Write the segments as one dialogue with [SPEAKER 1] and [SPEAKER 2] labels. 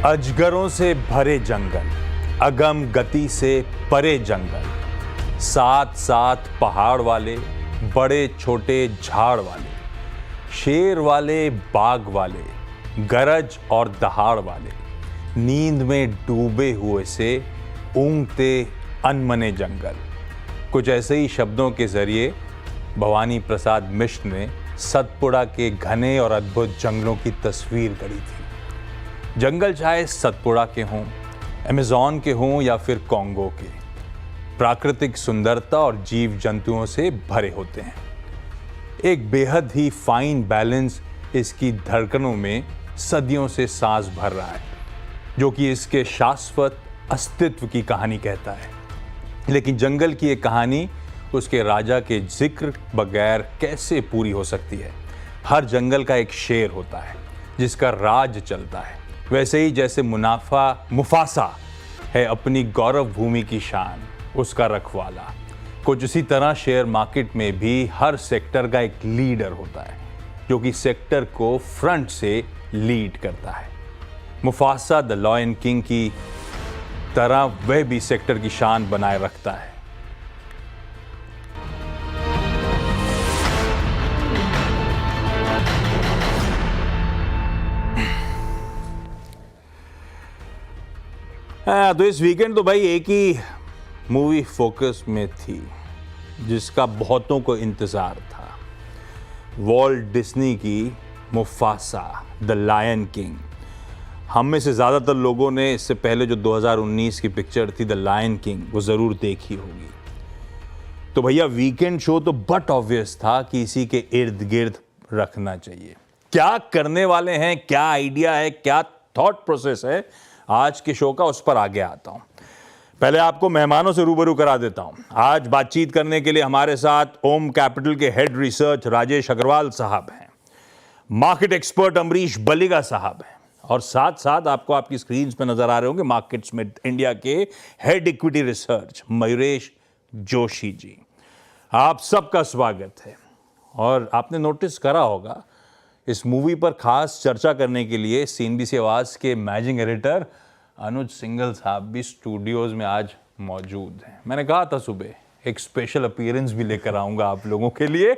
[SPEAKER 1] अजगरों से भरे जंगल, अगम गति से परे जंगल, साथ साथ पहाड़ वाले, बड़े छोटे झाड़ वाले, शेर वाले, बाघ वाले, गरज और दहाड़ वाले, नींद में डूबे हुए से ऊँघते अनमने जंगल। कुछ ऐसे ही शब्दों के जरिए भवानी प्रसाद मिश्र ने सतपुड़ा के घने और अद्भुत जंगलों की तस्वीर गढ़ी थी। जंगल चाहे सतपुड़ा के हों, अमेज़न के हों या फिर कॉन्गो के, प्राकृतिक सुंदरता और जीव जंतुओं से भरे होते हैं। एक बेहद ही फाइन बैलेंस इसकी धड़कनों में सदियों से सांस भर रहा है, जो कि इसके शाश्वत अस्तित्व की कहानी कहता है। लेकिन जंगल की एक कहानी उसके राजा के जिक्र बगैर कैसे पूरी हो सकती है। हर जंगल का एक शेर होता है जिसका राज चलता है। वैसे ही जैसे मुफासा है अपनी गौरव भूमि की शान, उसका रखवाला, कुछ इसी तरह शेयर मार्केट में भी हर सेक्टर का एक लीडर होता है जो कि सेक्टर को फ्रंट से लीड करता है। मुफासा द लायन किंग की तरह वह भी सेक्टर की शान बनाए रखता है। तो इस वीकेंड तो भाई एक ही मूवी फोकस में थी जिसका बहुतों को इंतजार था। वॉल्ट डिज्नी की मुफासा द लायन किंग। हम में से ज़्यादातर लोगों ने इससे पहले जो 2019 की पिक्चर थी द लायन किंग वो ज़रूर देखी होगी। तो भैया वीकेंड शो तो बट ऑब्वियस था कि इसी के इर्द गिर्द रखना चाहिए। क्या करने वाले हैं, क्या आइडिया है, क्या थॉट प्रोसेस है आज के शो का, उस पर आगे आता हूँ। पहले आपको मेहमानों से रूबरू करा देता हूँ। आज बातचीत करने के लिए हमारे साथ ओम कैपिटल के हेड रिसर्च राजेश अग्रवाल साहब हैं, मार्केट एक्सपर्ट अमरीश बलिगा साहब हैं, और साथ साथ आपको आपकी स्क्रीन पे नजर आ रहे होंगे मार्केट्स में इंडिया के head equity research Mayuresh Joshi ji. आप सबका स्वागत है। और आपने नोटिस करा होगा इस मूवी पर खास चर्चा करने के लिए CNBC आवाज के मैनेजिंग एडिटर अनुज सिंघल साहब भी स्टूडियोज में आज मौजूद हैं। मैंने कहा था सुबह एक स्पेशल अपीयरेंस भी लेकर आऊंगा आप लोगों के लिए।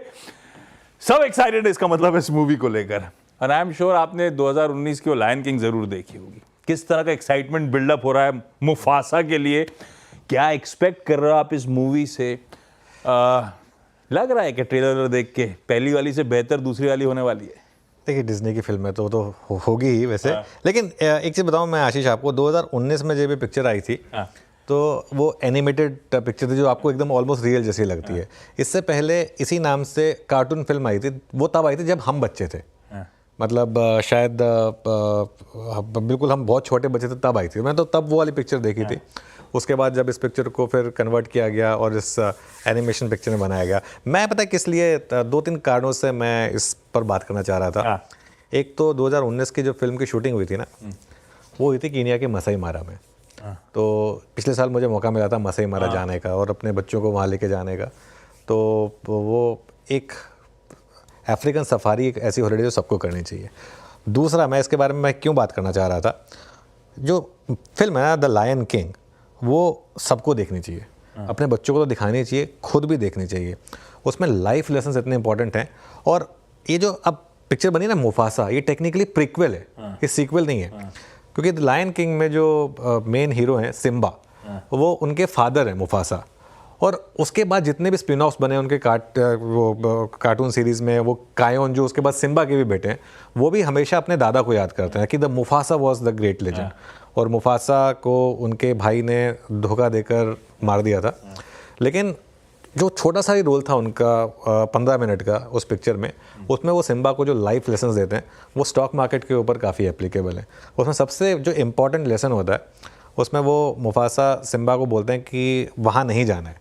[SPEAKER 1] सब एक्साइटेड है इसका मतलब इस मूवी को लेकर। और आई एम श्योर आपने 2019 की वो लायन किंग जरूर देखी होगी। किस तरह का एक्साइटमेंट बिल्डअप हो रहा है मुफासा के लिए, क्या एक्सपेक्ट कर रहे हो आप इस मूवी से? लग रहा है कि ट्रेलर देख के पहली वाली से बेहतर दूसरी वाली होने वाली है?
[SPEAKER 2] देखिए डिज्नी की फिल्म है तो होगी ही वैसे। लेकिन एक चीज़ बताऊं मैं आशीष आपको, 2019 में जब ये पिक्चर आई थी तो वो एनिमेटेड पिक्चर थी जो आपको एकदम ऑलमोस्ट रियल जैसी लगती है। इससे पहले इसी नाम से कार्टून फिल्म आई थी, वो तब आई थी जब हम बच्चे थे। मतलब शायद बिल्कुल हम बहुत छोटे बच्चे थे तब आई थी। मैं तो तब वो वाली पिक्चर देखी थी। उसके बाद जब इस पिक्चर को फिर कन्वर्ट किया गया और इस एनिमेशन पिक्चर में बनाया गया, मैं पता है किस लिए, 2-3 कारणों से मैं इस पर बात करना चाह रहा था। एक तो 2019 की जो फिल्म की शूटिंग हुई थी ना, वो हुई थी कीनिया के मसाई मारा में। तो पिछले साल मुझे मौका मिला था मसाई मारा जाने का और अपने बच्चों को वहाँ लेके जाने का। तो वो एक अफ्रीकन सफारी एक ऐसी हॉलिडे जो सबको करनी चाहिए। दूसरा, मैं इसके बारे में मैं क्यों बात करना चाह रहा था, जो फिल्म है ना द लायन किंग, वो सबको देखनी चाहिए, अपने बच्चों को तो दिखानी चाहिए, खुद भी देखनी चाहिए। उसमें लाइफ लेसन्स इतने इंपॉर्टेंट हैं। और ये जो अब पिक्चर बनी ना मुफासा, ये टेक्निकली प्रीक्वल है, ये सीक्वल नहीं है। क्योंकि द लायन किंग में जो मेन हीरो हैं सिम्बा, वो उनके फादर हैं मुफासा। और उसके बाद जितने भी स्पिन ऑफ्स बने उनके कार्टून सीरीज़ में, वो कायोन जो उसके बाद सिम्बा के भी बेटे हैं, वो भी हमेशा अपने दादा को याद करते हैं कि the Mufasa was the great legend. और मुफासा को उनके भाई ने धोखा देकर मार दिया था। लेकिन जो छोटा सा ही रोल था उनका 15 मिनट का उस पिक्चर में, उसमें वो सिम्बा को जो लाइफ लेसन्स देते हैं वो स्टॉक मार्केट के ऊपर काफ़ी एप्लीकेबल है। उसमें सबसे जो इम्पोर्टेंट लेसन होता है उसमें वो मुफासा सिम्बा को बोलते हैं कि वहाँ नहीं जाना है,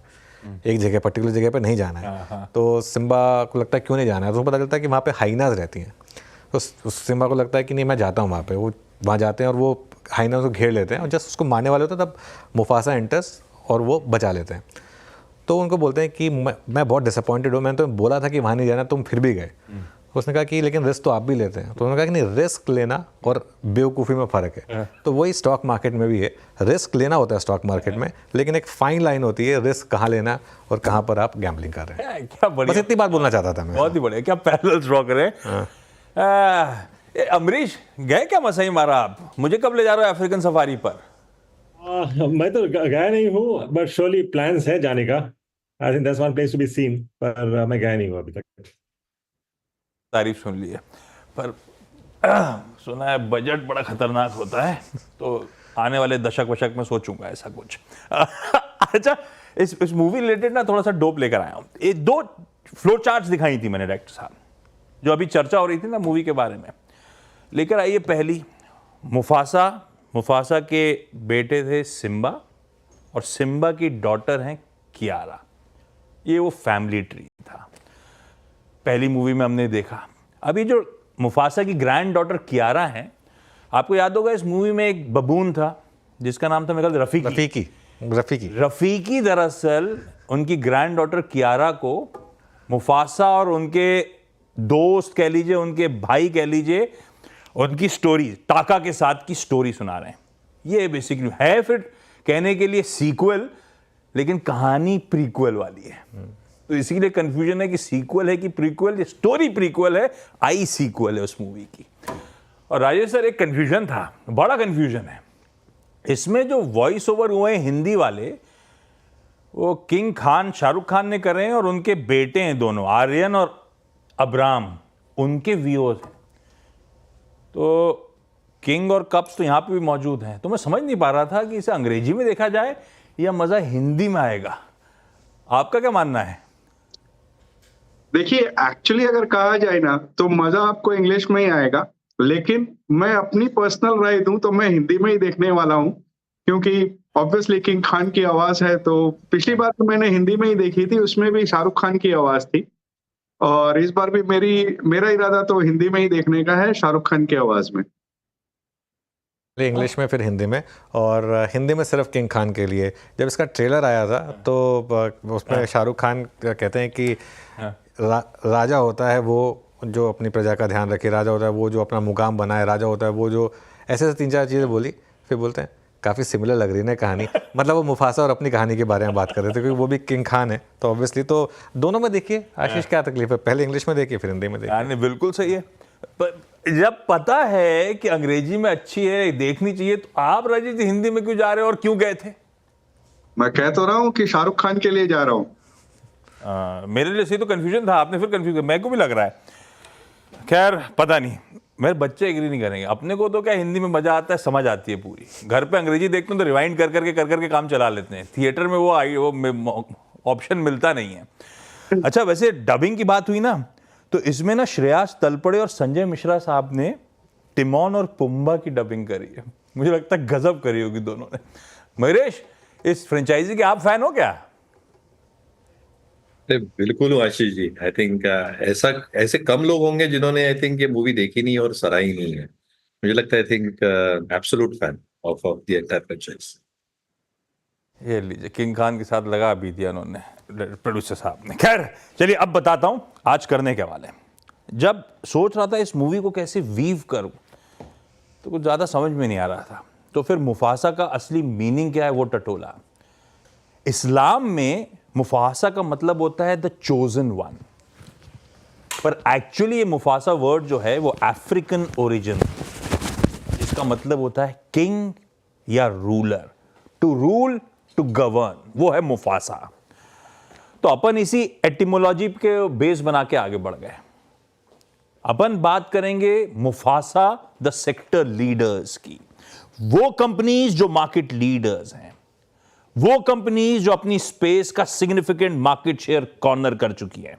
[SPEAKER 2] एक जगह पर्टिकुलर जगह पे नहीं जाना है। तो सिम्बा को लगता है क्यों नहीं जाना है, तो पता चलता है कि वहाँ पे हाइनाज रहती हैं। तो सिम्बा को लगता है कि नहीं मैं जाता हूँ वहाँ पे। वो वहाँ जाते हैं और वो हाइनाज को घेर लेते हैं और जस्ट उसको मारने वाले होते हैं, तब मुफासा एंटर्स और वो बचा लेते हैं। तो उनको बोलते हैं कि मैं बहुत डिसअपॉइंटेड हूँ, मैंने तो बोला था कि वहाँ नहीं जाना, तुम फिर भी गए। उसने कहा कि लेकिन रिस्क तो आप भी लेते हैं, तो उन्होंने कहा कि नहीं, रिस्क लेना और बेवकूफ़ी में फ़र्क है। तो वही स्टॉक मार्केट में भी है, रिस्क लेना होता है स्टॉक मार्केट में, लेकिन एक फाइन लाइन होती है रिस्क कहाँ लेना और कहाँ पर आप गैम्बलिंग कर रहे हैं।
[SPEAKER 1] क्या
[SPEAKER 2] बस
[SPEAKER 1] बढ़िया,
[SPEAKER 2] इतनी बात बोलना चाहता था मैं।
[SPEAKER 1] बहुत ही बढ़िया, क्या पैरेलल्स ड्रॉ करें। अमरीश, गए क्या मसाई मारा आप? मुझे कब ले जा रहे हो अफ्रीकन सफारी पर?
[SPEAKER 3] मैं तो गया नहीं हूँ, बट श्योरली प्लान्स है जाने का। I think that's one place to be seen, पर मैं गया नहीं हूँ अभी तक।
[SPEAKER 1] तारीफ सुन ली है, पर सुना है बजट बड़ा खतरनाक होता है, तो आने वाले दशक वशक में सोचूंगा ऐसा कुछ। अच्छा, इस मूवी रिलेटेड ना थोड़ा सा डोप लेकर आया हूँ। ये 2 फ्लो चार्ट्स दिखाई थी मैंने डायरेक्टर साहब, जो अभी चर्चा हो रही थी ना मूवी के बारे में। लेकर आइए पहली, मुफासा के बेटे थे सिम्बा, और सिम्बा की डॉटर हैं कियारा। ये वो फैमिली ट्री था, पहली मूवी में हमने देखा। अभी जो मुफासा की ग्रैंड डॉटर कियारा हैं, आपको याद होगा इस मूवी में एक बबून था जिसका नाम था मेरे ख्याल रफीकी। दरअसल उनकी ग्रैंड डॉटर कियारा को मुफासा और उनके दोस्त कह लीजिए, उनके भाई कह लीजिए, उनकी स्टोरी, टाका के साथ की स्टोरी सुना रहे हैं। ये बेसिकली है फिर कहने के लिए सीक्वल, लेकिन कहानी प्रीक्वल वाली है। तो इसीलिए कंफ्यूजन है कि सीक्वल है कि प्रीक्वल। ये स्टोरी प्रीक्वल है, आई सीक्वल है उस मूवी की। और राजेश सर, एक कंफ्यूजन था, बड़ा कंफ्यूजन है इसमें। जो वॉइस ओवर हुए हैं हिंदी वाले, वो किंग खान, शाहरुख खान ने करे हैं, और उनके बेटे हैं दोनों, आर्यन और अब्राम, उनके व्यूअर्स हैं। तो किंग और कप्स तो यहाँ पे भी मौजूद हैं। तो मैं समझ नहीं पा रहा था कि इसे अंग्रेजी में देखा जाए या मजा हिंदी में आएगा। आपका क्या मानना है?
[SPEAKER 4] देखिए, एक्चुअली अगर कहा जाए ना तो मजा आपको इंग्लिश में ही आएगा, लेकिन मैं अपनी पर्सनल राय दूं तो मैं हिंदी में ही देखने वाला हूं, क्योंकि ऑब्वियसली किंग खान की आवाज है। तो पिछली बार तो मैंने हिंदी में ही देखी थी, उसमें भी शाहरुख खान की आवाज थी, और इस बार भी मेरा इरादा तो हिंदी में ही देखने का है, शाहरुख खान की आवाज में।
[SPEAKER 2] इंग्लिश में फिर हिंदी में, और हिंदी में सिर्फ किंग खान के लिए। जब इसका ट्रेलर आया था तो उसमें शाहरुख खान कहते हैं कि राजा होता है वो जो अपनी प्रजा का ध्यान रखे, राजा होता है वो जो अपना मुकाम बनाए, राजा होता है वो जो, ऐसे 3-4 चीज़ें बोली। फिर बोलते हैं काफ़ी सिमिलर लग रही है कहानी। मतलब वो मुफासा और अपनी कहानी के बारे में बात कर रहे थे, क्योंकि वो भी किंग खान है, तो ऑब्वियसली तो दोनों में देखिए। आशीष, क्या तकलीफ है? पहले इंग्लिश में देखिए फिर हिंदी में देखिए।
[SPEAKER 1] बिल्कुल सही है, पर जब पता है कि अंग्रेजी में अच्छी है, देखनी चाहिए, तो आप राजीव जी हिंदी में क्यों जा रहे हो और क्यों गए थे?
[SPEAKER 4] मैं कह तो रहा हूँ कि शाहरुख खान के लिए जा रहा हूँ।
[SPEAKER 1] मेरे लिए सही तो कंफ्यूजन था, आपने फिर कंफ्यूजन, मेरे को भी लग रहा है। खैर पता नहीं, मेरे बच्चे एग्री नहीं करेंगे। अपने को तो क्या हिंदी में मजा आता है, समझ आती है पूरी। घर पे अंग्रेजी देखते हैं तो रिवाइंड कर करके काम चला लेते हैं। थिएटर में वो ऑप्शन मिलता नहीं है। अच्छा, वैसे डबिंग की बात हुई ना, तो इसमें ना श्रेयास तलपड़े और संजय मिश्रा साहब ने टिमोन और पुम्बा की डबिंग करी है। मुझे लगता है गजब करी होगी दोनों ने। महेश, इस फ्रेंचाइजी के आप फैन हो क्या?
[SPEAKER 5] बिल्कुल आशीष जी, आई थिंक ऐसे कम लोग होंगे जिन्होंने आई थिंक ये मूवी देखी नहीं और सराही नहीं है। मुझे लगता है I think absolute fan of the entire franchise.
[SPEAKER 1] ये लीजिए, किंग खान के साथ लगा भी दिया उन्होंने, प्रोड्यूसर साहब ने। खैर चलिए, अब बताता हूं आज करने के वाले। जब सोच रहा था इस मूवी को कैसे वीव करूं, तो कुछ ज्यादा समझ में नहीं आ रहा था। तो फिर मुफासा का असली मीनिंग क्या है वो टटोला। इस्लाम में मुफासा का मतलब होता है द चोजन वन, पर एक्चुअली ये मुफासा वर्ड जो है वो अफ्रीकन ओरिजिन, इसका मतलब होता है किंग या ruler. To rule, to govern, वो है मुफासा। तो अपन इसी एटिमोलॉजी के बेस बना के आगे बढ़ गए। अपन बात करेंगे मुफासा द सेक्टर लीडर्स की। वो कंपनीज जो मार्केट लीडर्स हैं, वो कंपनीज जो अपनी स्पेस का सिग्निफिकेंट मार्केट शेयर कॉर्नर कर चुकी है,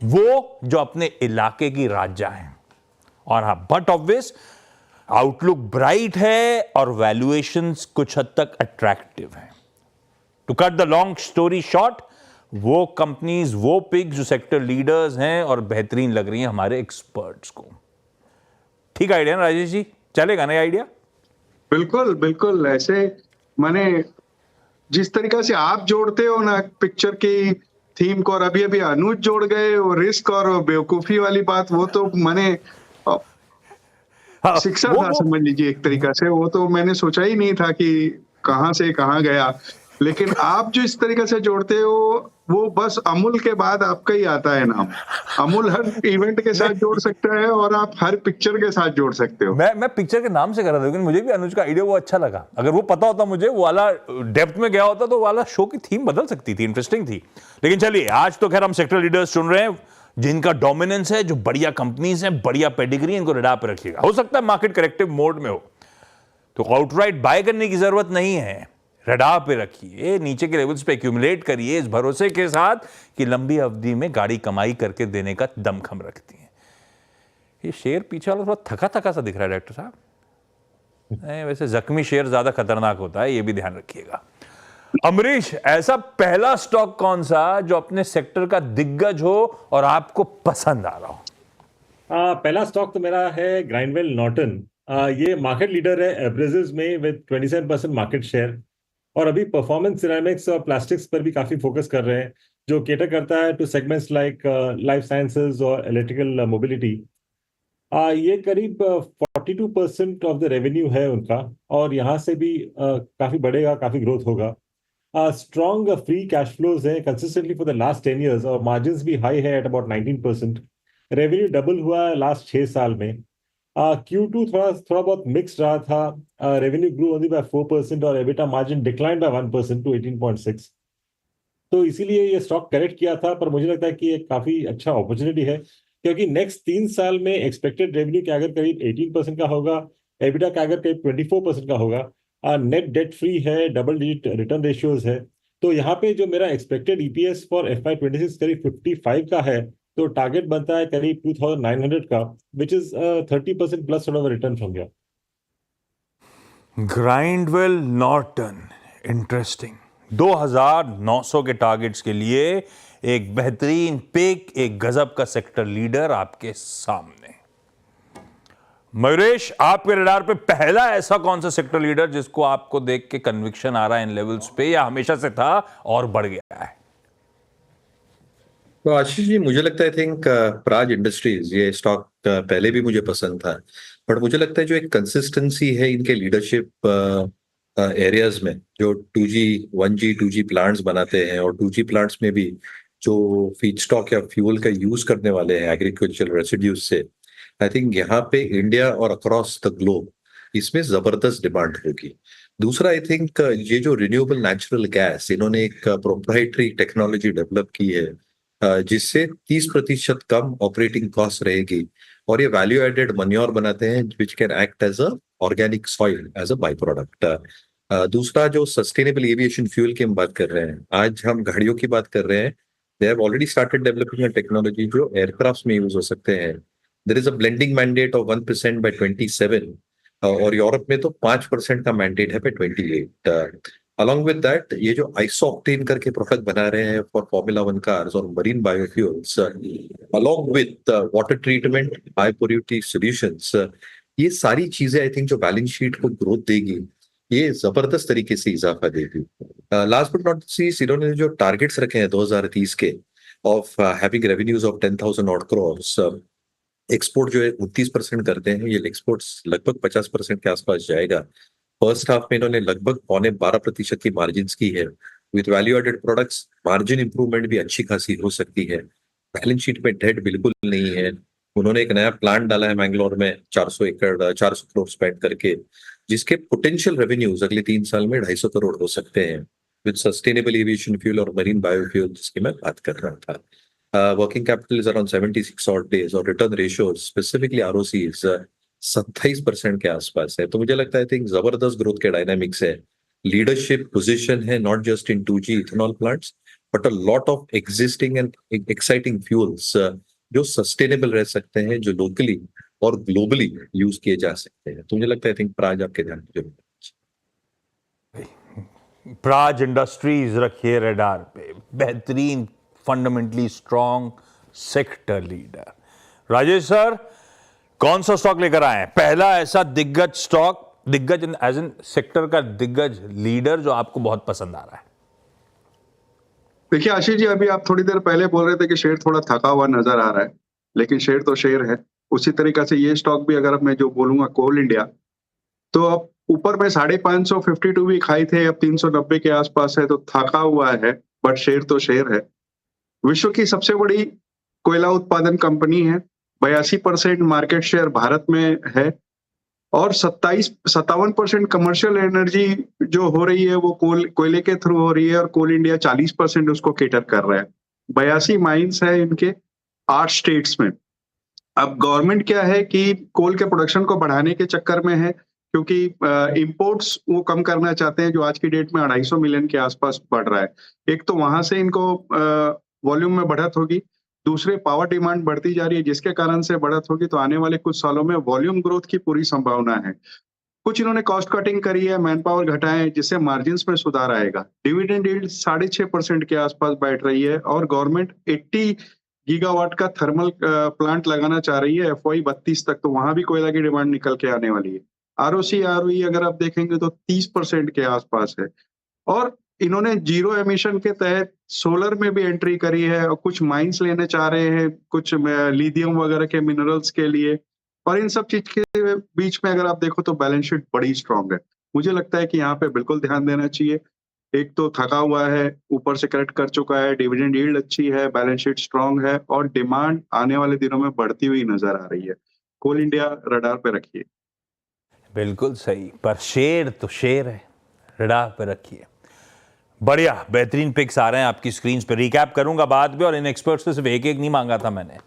[SPEAKER 1] वो जो अपने इलाके की राजा हैं। और हां, बट ऑब्वियस आउटलुक ब्राइट है और वैल्यूएशंस कुछ हद तक अट्रैक्टिव है। To cut the long story short, वो कंपनीज, वो पिग्स जो सेक्टर लीडर्स हैं और बेहतरीन लग रही हैं हमारे एक्सपर्ट्स को। ठीक आइडिया ना राजेश जी? चलेगा ना आइडिया?
[SPEAKER 4] बिल्कुल बिल्कुल। ऐसे माने जिस तरीका से आप जोड़ते हो ना पिक्चर की थीम को, और अभी अभी अनुज जोड़ गए वो रिस्क और बेवकूफी वाली बात, वो तो मैंने
[SPEAKER 1] हाँ,
[SPEAKER 4] शिक्षा था समझ लीजिए एक तरीका से, वो तो मैंने सोचा ही नहीं था कि कहां से कहां गया। लेकिन आप जो इस तरीके से जोड़ते हो वो बस अमूल के बाद आपका ही आता है नाम। अमूल हर इवेंट के साथ जोड़ सकता है और आप हर पिक्चर के साथ जोड़ सकते हो।
[SPEAKER 1] मैं पिक्चर के नाम से कर रहा था, लेकिन मुझे भी अनुज का आइडिया वो अच्छा लगा। अगर वो पता होता मुझे, वो वाला डेप्थ में गया होता, तो वाला शो की थीम बदल सकती थी, इंटरेस्टिंग थी। लेकिन चलिए, आज तो खैर हम सेक्टर लीडर्स चुन रहे हैं जिनका डोमिनेंस है, जो बढ़िया कंपनीज हैं, बढ़िया पेडिग्री, इनको रडार पर रखिएगा। हो सकता है मार्केट करेक्टिव मोड में हो, तो आउटराइट बाय करने की जरूरत नहीं है, रडार पे रखिए, नीचे के लेवल्स पे एक्यूमुलेट करिए, इस भरोसे के साथ कि लंबी अवधि में गाड़ी कमाई करके देने का दमखम रखती है। ये शेर पीछे वाला थोड़ा थका थका सा दिख रहा है डॉक्टर साहब। वैसे जख्मी शेर ज्यादा खतरनाक होता है, ये भी ध्यान रखिएगा। अमरीश, ऐसा पहला स्टॉक कौन सा जो अपने सेक्टर का दिग्गज हो और आपको पसंद आ रहा हो?
[SPEAKER 3] पहला स्टॉक तो मेरा है ग्राइंडवेल नॉर्टन। ये मार्केट लीडर है एब्रेसिव्स में विद 27% मार्केट शेयर, और अभी परफॉर्मेंस सिरेमिक्स और प्लास्टिक्स पर भी काफी फोकस कर रहे हैं, जो केटर करता है two segments like life sciences और इलेक्ट्रिकल मोबिलिटी। ये करीब 42% ऑफ द रेवेन्यू है उनका, और यहाँ से भी काफी बढ़ेगा, काफी ग्रोथ होगा। स्ट्रॉन्ग फ्री कैश फ्लोज है consistently for the last 10 years, और मार्जिन्स भी हाई है एट अबाउट 19%। रेवेन्यू डबल हुआ है लास्ट 6 साल में। Q2 थोड़ा बहुत मिक्स्ड रहा था। रेवेन्यू ग्रो ओनली बाय 4% और EBITDA margin decline by 1% to 18.6। तो इसीलिए ये स्टॉक करेक्ट किया था, पर मुझे लगता है कि ये काफी अच्छा अपॉर्चुनिटी है, क्योंकि नेक्स्ट 3 साल में एक्सपेक्टेड रेवेन्यू का अगर करीब 18% का होगा, एबिटा का अगर करीब 24% का होगा, नेट डेट फ्री है, डबल डिजिट रिटर्न रेशियोज है। तो यहाँ पे जो मेरा एक्सपेक्टेड ईपीएस फॉर FY26 करीब 55 का है, तो टारगेट बनता है करीब 2900 का, which is 30% plus return from here.
[SPEAKER 1] Grindwell Norton, interesting. 2900 के टारगेट्स के लिए एक बेहतरीन पिक, एक गजब का सेक्टर लीडर आपके सामने। मयूरेश, आपके रडार पे पहला ऐसा कौन सा सेक्टर लीडर जिसको आपको देख के कन्विक्शन आ रहा है इन लेवल्स पे, या हमेशा से था और बढ़ गया है?
[SPEAKER 5] तो आशीष जी, मुझे लगता है आई थिंक प्राज इंडस्ट्रीज, ये स्टॉक पहले भी मुझे पसंद था, बट मुझे लगता है जो एक कंसिस्टेंसी है इनके लीडरशिप एरियाज में, जो 2G 1G 2G प्लांट्स बनाते हैं, और 2G प्लांट्स में भी जो फीड स्टॉक या फ्यूल का यूज करने वाले हैं एग्रीकल्चर रेसिड्यूज से, आई थिंक यहाँ पे इंडिया और अक्रॉस द ग्लोब इसमें जबरदस्त डिमांड होगी। दूसरा, आई थिंक ये जो रिन्यूएबल नेचुरल गैस, इन्होंने एक प्रोप्राइटरी टेक्नोलॉजी डेवलप की है, जिससे 30% कम ऑपरेटिंग कॉस्ट रहेगी, और ये वैल्यू एडेड मन्योर बनाते हैं which can act as a organic soil as a by product. दूसरा, जो सस्टेनेबल एविएशन फ्यूल की हम बात कर रहे हैं, आज हम गाड़ियों की बात कर रहे हैं, they have already started developing a technology जो एयरक्राफ्ट में यूज हो सकते हैं। There is a blending mandate of 1% by 27, और यूरोप में तो 5% का मैंडेट है बाय 28। अलॉन्ग विद दैट, ये जो आइसोक्टेन करके प्रोडक्ट बना रहे हैं फॉर फॉर्मूला 1 कार्स और marine biofuels, along with water treatment, high purity solutions, ये सारी चीजें आई थिंक जो बैलेंस शीट को ग्रोथ देगी, ये जबरदस्त तरीके से इजाफा देगी। लास्ट बट नॉट लीस्ट, इन्होंने जो टारगेट्स रखे हैं 2030 के of having revenues of 10,000 odd crores, export जो है 29% करते हैं, ये एक्सपोर्ट्स लगभग 50% के आसपास जाएगा। फर्स्ट हाफ में इन्होंने लगभग 12.25% की मार्जिन की है। With value added products margin improvement भी अच्छी खासी हो सकती है। बैलेंस शीट में डेट बिल्कुल नहीं है। उन्होंने एक नया प्लांट डाला है मैंगलोर में 400 करोड़ स्पेंड करके, जिसके पोटेंशियल रेवेन्यूज अगले 3 साल में 250 करोड़ हो सकते हैं, विद सस्टेनेबल एविएशन फ्यूल और मरीन बायोफ्यूल जिसकी मैं बात कर रहा था। Working capital is around 76 odd days, और रिटर्न रेशियो स्पेसिफिकली ROC 27% के आसपास है। तो मुझे लगता है आई थिंक जबरदस्त ग्रोथ के डायनामिक्स है, लीडरशिप पोजीशन है, not just in 2G ethanol plants, but a lot of existing and exciting fuels जो सस्टेनेबल रह सकते हैं, जो लोकली और ग्लोबली यूज किए जा सकते हैं। तो मुझे लगता है आई थिंक प्राज आपके ध्यान में जरूर।
[SPEAKER 1] प्राज इंडस्ट्रीज रखिए रडार पे, बेहतरीन fundamentally strong sector leader. Rajesh sir, कौन सा स्टॉक लेकर आए हैं? पहला ऐसा दिग्गज स्टॉक, दिग्गज एज इन सेक्टर का दिग्गज लीडर जो आपको बहुत पसंद आ रहा है।
[SPEAKER 4] देखिए आशीष जी, अभी आप थोड़ी देर पहले बोल रहे थे कि शेयर थोड़ा थका हुआ नजर आ रहा है, लेकिन शेयर तो शेयर है। उसी तरीका से ये स्टॉक भी, अगर अब मैं जो बोलूंगा कोल इंडिया, तो अब ऊपर में 552 भी खाई थे, अब 390 के आसपास है, तो थका हुआ है, बट शेयर तो शेयर है। विश्व की सबसे बड़ी कोयला उत्पादन कंपनी है, 82% मार्केट शेयर भारत में है, और 57% कमर्शियल एनर्जी जो हो रही है वो कोयले के थ्रू हो रही है, और कोल इंडिया 40% उसको केटर कर रहा है। 82 माइंस है इनके 8 स्टेट्स में। अब गवर्नमेंट क्या है कि कोल के प्रोडक्शन को बढ़ाने के चक्कर में है, क्योंकि इंपोर्ट्स वो कम करना चाहते हैं, जो आज की डेट में 250 मिलियन के आसपास बढ़ रहा है। एक तो वहां से इनको वॉल्यूम में बढ़त होगी, दूसरे पावर डिमांड बढ़ती जा रही है, जिसके कारण से बढ़त होगी, तो आने वाले कुछ सालों में वॉल्यूम ग्रोथ की पूरी संभावना है। कुछ इन्होंने कॉस्ट कटिंग करी है, मैन पावर घटाए, जिससे मार्जिन्स में सुधार आएगा। डिविडेंड यील्ड 6.5% के आसपास बैठ रही है, और गवर्नमेंट 80 गीगावाट का थर्मल प्लांट लगाना चाह रही है FY 32 तक, तो वहां भी कोयला की डिमांड निकल के आने वाली है। ROC ROE अगर आप देखेंगे तो 30% के आसपास है, और इन्होंने जीरो एमिशन के तहत सोलर में भी एंट्री करी है, और कुछ माइंस लेने चाह रहे हैं, कुछ लिथियम वगैरह के मिनरल्स के लिए। और इन सब चीज के बीच में अगर आप देखो तो बैलेंस शीट बड़ी स्ट्रांग है। मुझे लगता है कि यहाँ पे बिल्कुल ध्यान देना चाहिए। एक तो थका हुआ है, ऊपर से करेक्ट कर चुका है, डिविडेंड यील्ड अच्छी है, बैलेंस शीट स्ट्रांग है, और डिमांड आने वाले दिनों में बढ़ती हुई नजर आ रही है। कोल इंडिया रडार पे रखिए।
[SPEAKER 1] बिल्कुल सही, पर शेर तो शेर है, रडार पे रखिए। बढ़िया, बेहतरीन पिक्स आ रहे हैं आपकी स्क्रीन पे। रिकैप करूंगा बाद में, और इन एक्सपर्ट्स से सिर्फ एक एक नहीं मांगा था मैंने,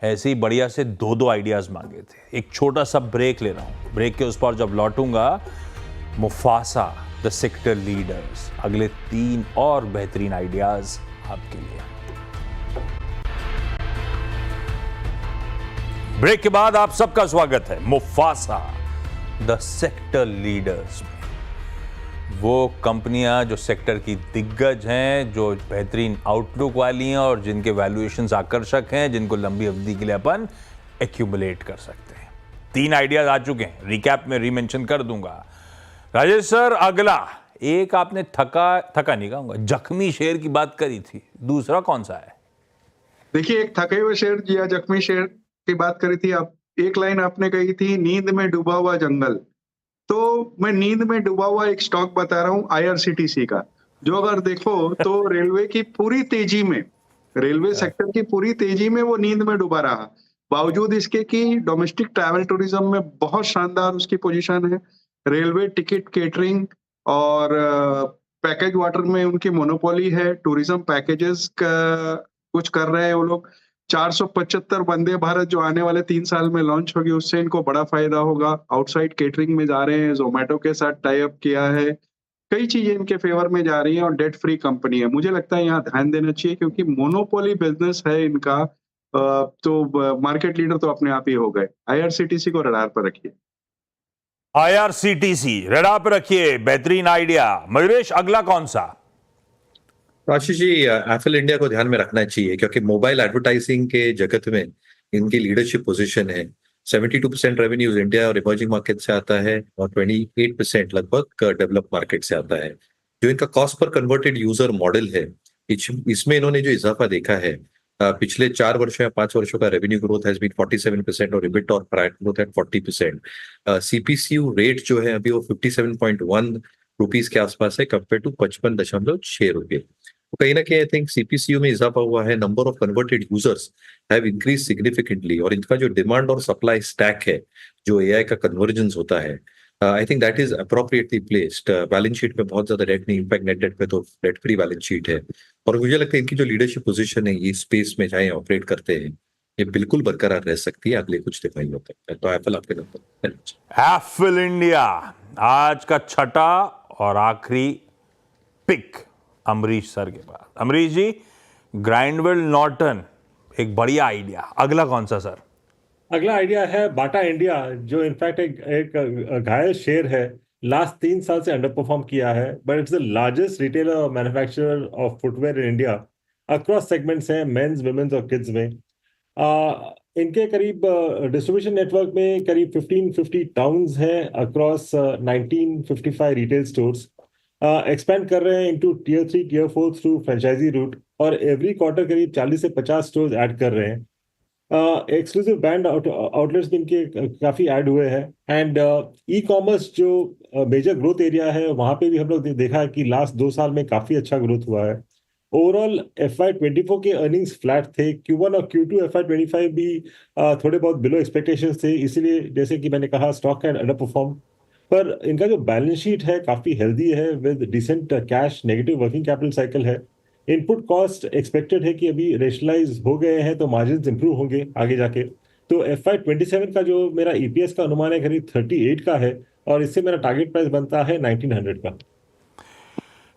[SPEAKER 1] ऐसे ही बढ़िया से दो दो आइडियाज मांगे थे। एक छोटा सा ब्रेक ले रहा हूं, ब्रेक के उस पर जब लौटूंगा, मुफासा द सेक्टर लीडर्स, अगले 3 और बेहतरीन आइडियाज आपके लिए। ब्रेक के बाद आप सबका स्वागत है मुफासा द सेक्टर लीडर्स में। वो कंपनियां जो सेक्टर की दिग्गज हैं, जो बेहतरीन आउटलुक वाली हैं, और जिनके वैल्यूएशंस आकर्षक हैं, जिनको लंबी अवधि के लिए अपन एक्यूमुलेट कर सकते हैं। 3 आइडियाज आ चुके हैं, रिकैप में रीमेंशन कर दूंगा। राजेश सर, अगला एक आपने थका नहीं कहूंगा, जख्मी शेर की बात करी थी, दूसरा कौन सा है?
[SPEAKER 4] देखिए, एक थके हुए शेर या जख्मी शेर की बात करी थी आप। एक लाइन आपने कही थी, नींद में डूबा हुआ जंगल। तो मैं नींद में डूबा हुआ एक स्टॉक बता रहा हूं, IRCTC का, जो अगर देखो तो रेलवे की पूरी तेजी में, रेलवे सेक्टर की पूरी तेजी में वो नींद में डूबा रहा, बावजूद इसके कि डोमेस्टिक ट्रैवल टूरिज्म में बहुत शानदार उसकी पोजीशन है। रेलवे टिकट केटरिंग और पैकेज वाटर में उनकी मोनोपोली है। टूरिज्म पैकेजेस का कुछ कर रहे हैं वो लोग। 475 वंदे भारत जो आने वाले 3 साल में लॉन्च होगी, उससे इनको बड़ा फायदा होगा। आउटसाइड केटरिंग में जा रहे हैं, जोमेटो के साथ टाई अप किया है, कई चीजें इनके फेवर में जा रही हैं, और डेट फ्री कंपनी है। मुझे लगता है यहाँ ध्यान देना चाहिए, क्योंकि मोनोपोली बिजनेस है इनका। तो मार्केट लीडर तो अपने आप ही हो गए। IRCTC को रडार पर रखिए।
[SPEAKER 1] IRCTC रडार पर रखिए, बेहतरीन आइडिया। मयूरेश, अगला कौन सा?
[SPEAKER 5] आशीष जी, एफएल इंडिया को ध्यान में रखना चाहिए, क्योंकि मोबाइल एडवर्टाइजिंग के जगत में इनकी लीडरशिप पोजीशन है। 72% रेवेन्यूज इंडिया और इमर्जिंग मार्केट से आता है, और 28% लगभग डेवलप मार्केट से आता है। जो इनका cost per converted user model है, इसमें इन्होंने जो इजाफा देखा है, पिछले 4 वर्षों या 5 वर्षों का रेवेन्यू ग्रोथ हैज बीन 47%, और इबिट और प्राइट ग्रोथ एट 40%। CPCU रेट जो है अभी वो 57.1 रुपीज के आसपास है, कंपेयर टू 55.6 रुपये। तो कहीं ना कहीं आई थिंक CPCU में इजाफा हुआ है। Number of converted users have increase significantly, और इनका जो डिमांड और सप्लाई स्टैक है, जो AI का कन्वर्जेंस होता है, I think that is appropriately placed. Balance sheet में बहुत ज्यादा डेट नहीं, इम्पैक्ट नेट डेट पे तो डेट फ्री बैलेंस शीट है। और मुझे लगता है इनकी जो लीडरशिप पोजीशन है ये स्पेस में चाहे ऑपरेट करते हैं, ये बिल्कुल बरकरार रह सकती है अगले कुछ दिखाई होते हैं। तो एप्पल आपके नंबर।
[SPEAKER 1] एफिल इंडिया आज का छठा और आखिरी पिक अमरीश सर के पास। अमरीश जी, ग्राइंडवेल नॉर्टन, एक बढ़िया आइडिया। अगला कौन सा सर?
[SPEAKER 3] अगला आइडिया है बाटा इंडिया, जो इनफैक्ट एक घायल शेयर है। लास्ट 3 साल से अंडर परफॉर्म किया है, but it's the largest retailer और manufacturer of footwear in India. Across segments हैं, मेंस, वुमेन्स और किड्स में। इनके करीब डिस्ट्रीब्यूशन नेटवर्क में करीब 1550 टाउन्स हैं अक्रॉस 1955 रिटेल स्टोर्स। एक्सपेंड कर रहे हैं into tier 3 tier 4 through franchise route, और एवरी क्वार्टर करीब 40 से 50 स्टोर्स ऐड कर रहे हैं। एक्सक्लूसिव ब्रांड आउटलेट्स भी इनके काफी ऐड हुए हैं, एंड ई कॉमर्स जो मेजर ग्रोथ एरिया है वहां पे भी हम लोग देखा है कि लास्ट 2 साल में काफी अच्छा ग्रोथ हुआ है। ओवरऑल FY24 के अर्निंग्स फ्लैट थे। Q1 और Q2 FY25 भी थोड़े बहुत बिलो एक्सपेक्टेशंस थे, इसीलिए जैसे कि मैंने कहा स्टॉक कैन अंडर परफॉर्म, पर इनका जो बैलेंस शीट है काफी हेल्दी है with decent cash, negative working capital cycle है। इनपुट कॉस्ट एक्सपेक्टेड है कि अभी रेशनलाइज हो गए हैं तो मार्जिन इंप्रूव होंगे आगे जाके। तो FY27 का जो मेरा EPS का अनुमान है करीब 38 का है, और इससे मेरा टारगेट प्राइस बनता है 1900 का।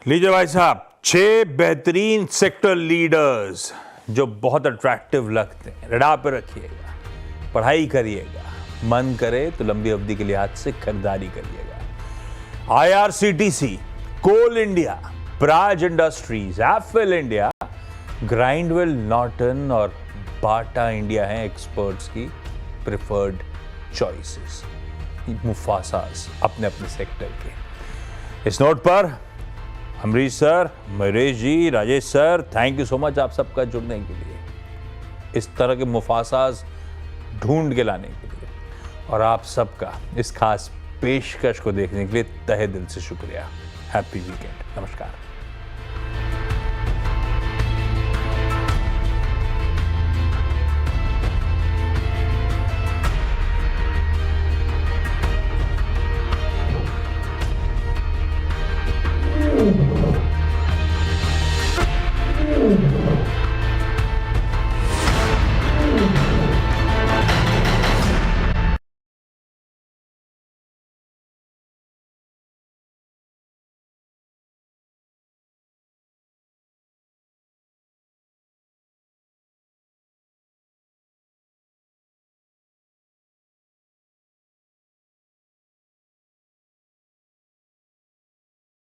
[SPEAKER 1] लीजिए भाई साहब, 6 बेहतरीन सेक्टर लीडर्स जो बहुत अट्रैक्टिव लगते हैं, रडार पे रखिएगा, पढ़ाई करिएगा, मन करे तो लंबी अवधि के लिहाज से खरीदारी करिएगा। IRCTC, Coal India, Praj industries, FL India, Grindwell Norton और बाटा इंडिया हैं एक्सपर्ट्स की प्रिफर्ड चॉइसेस, मुफासास अपने अपने सेक्टर के। इस नोट पर Amrish sir, Mahesh ji, Rajesh sir, thank you so much आप सबका जुड़ने के लिए, इस तरह के मुफासास ढूंढ के लाने के लिए, और आप सबका इस खास पेशकश को देखने के लिए तहे दिल से शुक्रिया। हैप्पी वीकेंड, नमस्कार।